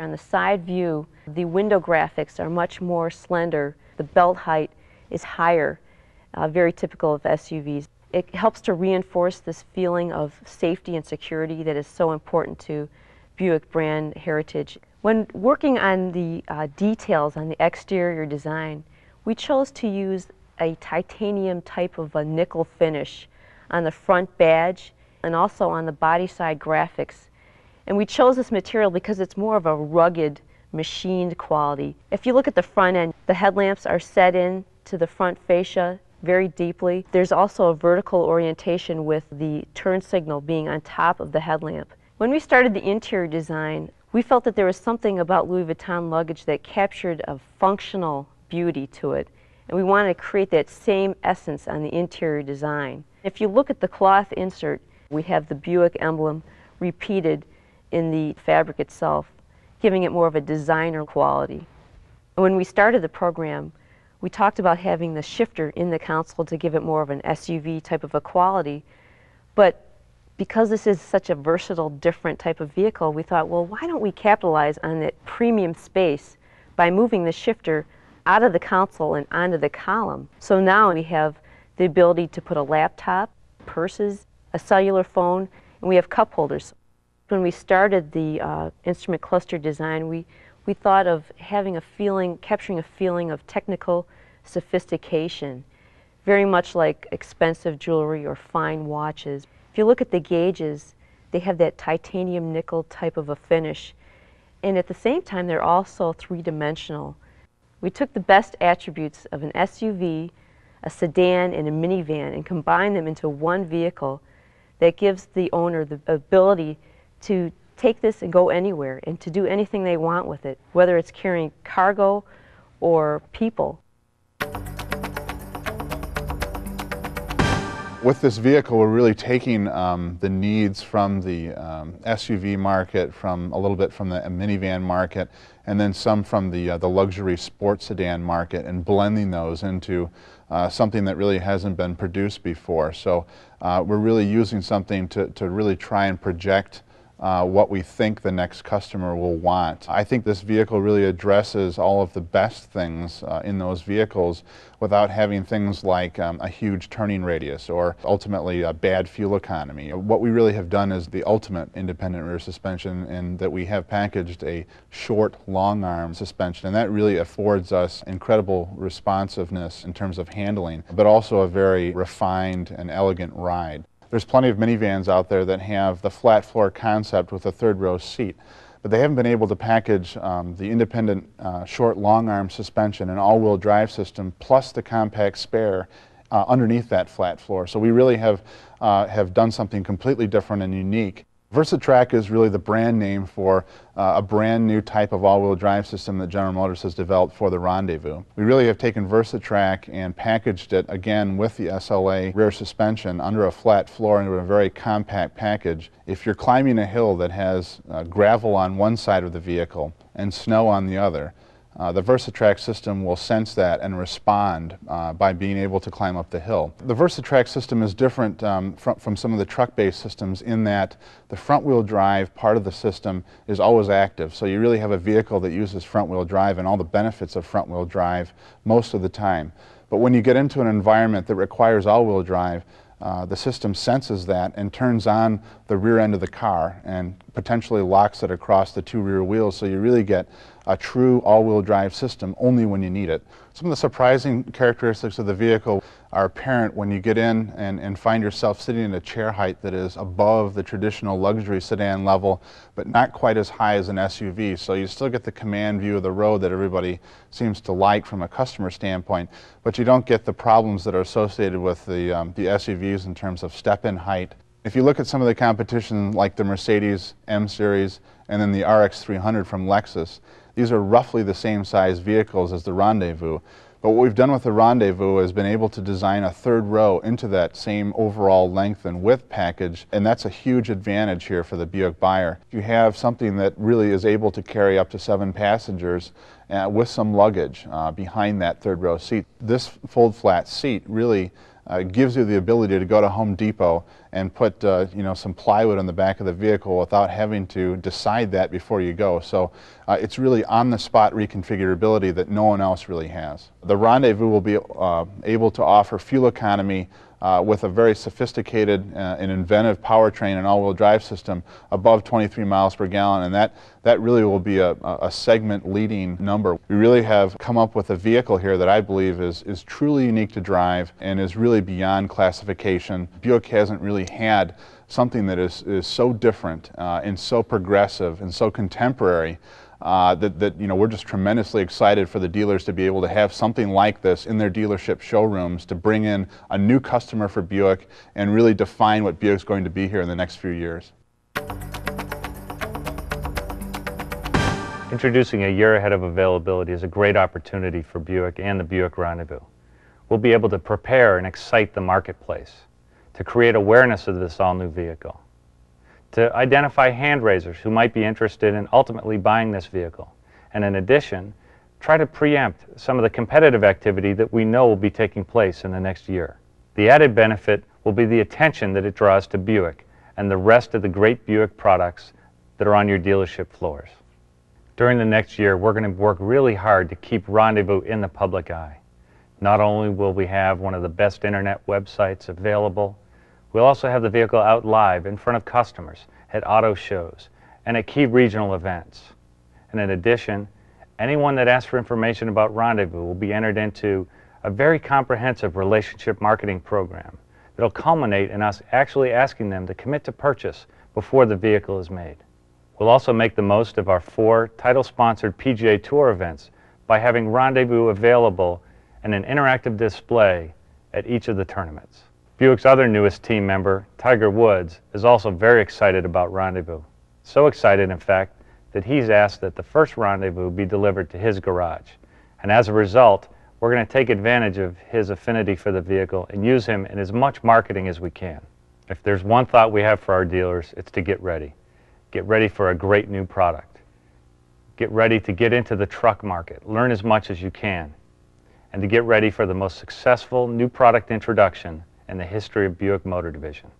On the side view, the window graphics are much more slender. The belt height is higher, very typical of SUVs. It helps to reinforce this feeling of safety and security that is so important to Buick brand heritage. When working on the details on the exterior design, we chose to use a titanium type of a nickel finish on the front badge and also on the body side graphics. And we chose this material because it's more of a rugged, machined quality. If you look at the front end, the headlamps are set in to the front fascia very deeply. There's also a vertical orientation with the turn signal being on top of the headlamp. When we started the interior design, we felt that there was something about Louis Vuitton luggage that captured a functional beauty to it. And we wanted to create that same essence on the interior design. If you look at the cloth insert, we have the Buick emblem repeated in the fabric itself, giving it more of a designer quality. When we started the program, we talked about having the shifter in the console to give it more of an SUV type of a quality, but because this is such a versatile, different type of vehicle, we thought, well, why don't we capitalize on that premium space by moving the shifter out of the console and onto the column. So now we have the ability to put a laptop, purses, a cellular phone, and we have cup holders. When we started the instrument cluster design, we thought of having a feeling, capturing a feeling of technical sophistication, very much like expensive jewelry or fine watches. If you look at the gauges, they have that titanium nickel type of a finish, and at the same time they're also three-dimensional. We took the best attributes of an SUV, a sedan, and a minivan and combined them into one vehicle that gives the owner the ability to take this and go anywhere and to do anything they want with it, whether it's carrying cargo or people. With this vehicle, we're really taking the needs from the SUV market, from a little bit from the minivan market, and then some from the luxury sports sedan market, and blending those into something that really hasn't been produced before. So we're really using something to really try and project what we think the next customer will want. I think this vehicle really addresses all of the best things in those vehicles without having things like a huge turning radius or ultimately a bad fuel economy. What we really have done is the ultimate independent rear suspension, in that we have packaged a short, long arm suspension, and that really affords us incredible responsiveness in terms of handling, but also a very refined and elegant ride. There's plenty of minivans out there that have the flat floor concept with a third row seat, but they haven't been able to package the independent short long arm suspension and all-wheel drive system plus the compact spare underneath that flat floor. So we really have done something completely different and unique. VersaTrack is really the brand name for a brand new type of all-wheel drive system that General Motors has developed for the Rendezvous. We really have taken VersaTrack and packaged it again with the SLA rear suspension under a flat floor into a very compact package. If you're climbing a hill that has gravel on one side of the vehicle and snow on the other, the VersaTrack system will sense that and respond by being able to climb up the hill. The VersaTrack system is different from some of the truck-based systems in that the front-wheel drive part of the system is always active. So you really have a vehicle that uses front-wheel drive and all the benefits of front-wheel drive most of the time. But when you get into an environment that requires all-wheel drive, the system senses that and turns on the rear end of the car and potentially locks it across the two rear wheels, so you really get a true all-wheel drive system only when you need it. Some of the surprising characteristics of the vehicle are apparent when you get in and find yourself sitting in a chair height that is above the traditional luxury sedan level, but not quite as high as an SUV. So you still get the command view of the road that everybody seems to like from a customer standpoint, but you don't get the problems that are associated with the SUVs in terms of step-in height. If you look at some of the competition like the Mercedes M-Series and then the RX-300 from Lexus, these are roughly the same size vehicles as the Rendezvous. But what we've done with the Rendezvous is been able to design a third row into that same overall length and width package, and that's a huge advantage here for the Buick buyer. You have something that really is able to carry up to 7 passengers with some luggage behind that third row seat. This fold flat seat really gives you the ability to go to Home Depot and put some plywood on the back of the vehicle without having to decide that before you go. So it's really on-the-spot reconfigurability that no one else really has. The Rendezvous will be able to offer fuel economy with a very sophisticated and inventive powertrain and all-wheel drive system above 23 miles per gallon, and that really will be a segment-leading number. We really have come up with a vehicle here that I believe is truly unique to drive and is really beyond classification. Buick hasn't really had something that is so different and so progressive and so contemporary that we're just tremendously excited for the dealers to be able to have something like this in their dealership showrooms to bring in a new customer for Buick and really define what Buick's going to be here in the next few years. Introducing a year ahead of availability is a great opportunity for Buick and the Buick Rendezvous. We'll be able to prepare and excite the marketplace, to create awareness of this all-new vehicle, to identify hand raisers who might be interested in ultimately buying this vehicle, and in addition, try to preempt some of the competitive activity that we know will be taking place in the next year. The added benefit will be the attention that it draws to Buick and the rest of the great Buick products that are on your dealership floors. During the next year, we're going to work really hard to keep Rendezvous in the public eye. Not only will we have one of the best internet websites available, we'll also have the vehicle out live in front of customers at auto shows and at key regional events. And in addition, anyone that asks for information about Rendezvous will be entered into a very comprehensive relationship marketing program that'll culminate in us actually asking them to commit to purchase before the vehicle is made. We'll also make the most of our 4 title-sponsored PGA Tour events by having Rendezvous available in an interactive display at each of the tournaments. Buick's other newest team member, Tiger Woods, is also very excited about Rendezvous. So excited, in fact, that he's asked that the first Rendezvous be delivered to his garage. And as a result, we're going to take advantage of his affinity for the vehicle and use him in as much marketing as we can. If there's one thought we have for our dealers, it's to get ready. Get ready for a great new product. Get ready to get into the truck market, learn as much as you can, and to get ready for the most successful new product introduction in the history of Buick Motor Division.